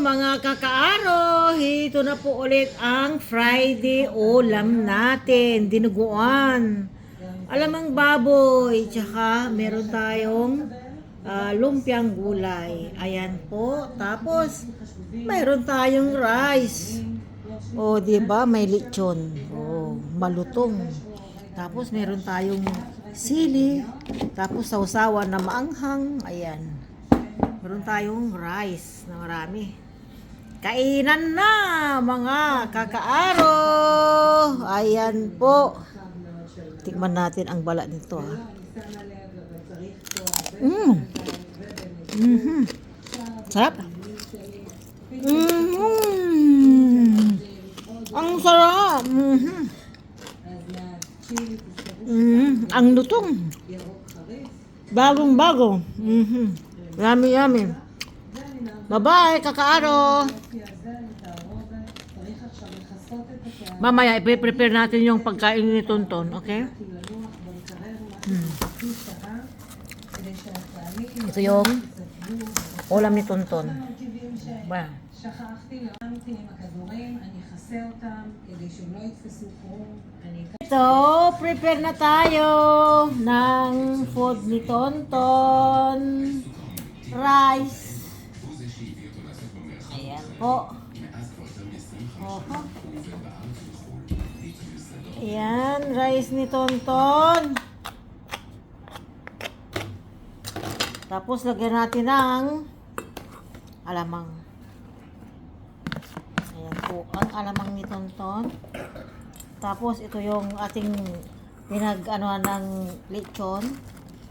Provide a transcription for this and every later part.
mga kakaaro, ito na po ulit ang Friday ulam natin, dinuguan. Alamang baboy, tsaka meron tayong lumpiang gulay. Ayan po. Tapos meron tayong rice. O, di ba? May lechon. O, malutong. Tapos meron tayong sili. Tapos sausawan na maanghang. Ayan. Meron tayong rice na marami. Kainan na mga kakaaro. Ayan po. Tikman natin ang bala nito. Sarap. Ang sarap. Ang lutong. Bagong-bago. Yummy, yummy. Bye-bye, kakaaro. Mamaya, i-prepare natin yung pagkain ni Tonton, okay? Ito yung ulam ni Tonton. Ba? Ito, prepare na tayo ng food ni Tonton. Rice. Ayan po. Oho. Ayan, rice ni Tonton. Tapos lagyan natin ng alamang. Ayan po, ang alamang ni Tonton. Tapos ito yung ating pinag-anuhan ng lechon.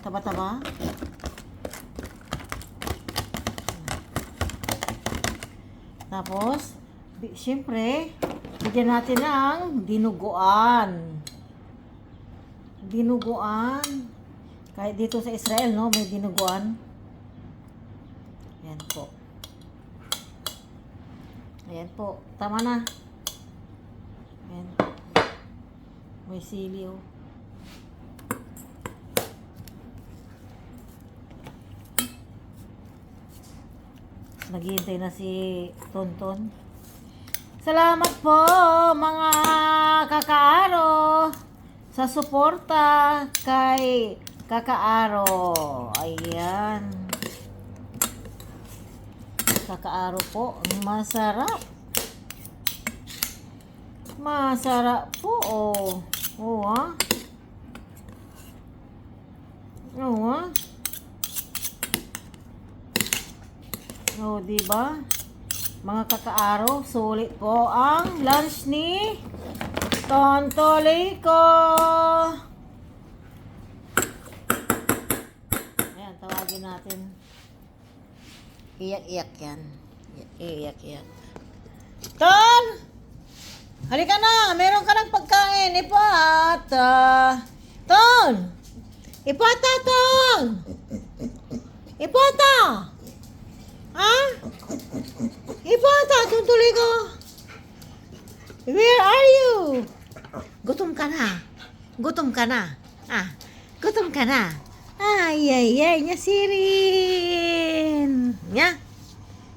Taba-taba. Tapos, siyempre, bigyan natin ng dinuguan. Dinuguan. Kahit dito sa Israel, no, may dinuguan. Ayan po. Ayan po. Tama na. Ayan. May sili, oh. Naghihintay na si Tonton. Salamat po mga kakaaro sa suporta kay kakaaro. Ayan. Kakaaro po. Masarap. Masarap po. Oh. Oh, ha? Oh, ha? Oh, diba? Mga kakaaro, sulit po ang lunch ni Tontolico. Ayan, tawagin natin. Iyak-iyak yan. Iyak-iyak. Ton! Halika na! Meron ka ng pagkain. Ipata! Ton! Ipata, Ton! Ipata! Ha? Ipata, Tontolico! Where are you? Gutom ka na. Gutom ka na. Ah, gutom ka na. Ay, ay, ay, nya sirin. Nya.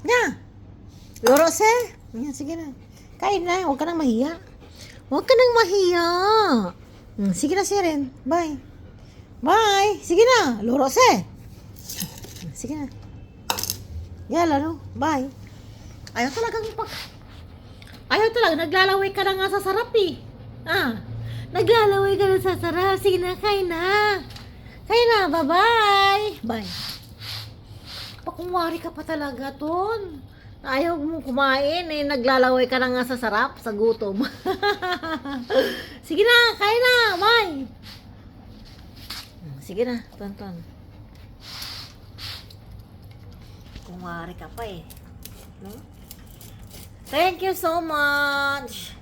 Nya. Lorose. Nya, sige na. Kain na, huwag ka nang mahiya. Huwag ka nang mahiya. Sige na, sirin. Bye. Bye. Sige na, Lorose. Sige na. Yeah, laro. Bye. Ayaw talaga, naglalaway ka na nga sa sarap eh. Ah, naglalaway ka na sa sarap. Sige na, kain na. Kain na, bye-bye. Bye. Pakumwari ka pa talaga, Ton. Ayaw mo kumain eh. Naglalaway ka na nga sa sarap, sa gutom. Sige na, kain na. Bye. Sige na, Tonton. Kumari ka pa eh. No? Thank you so much,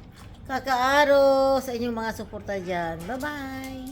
kakaaro, sa inyong mga suporta dyan. Bye-bye.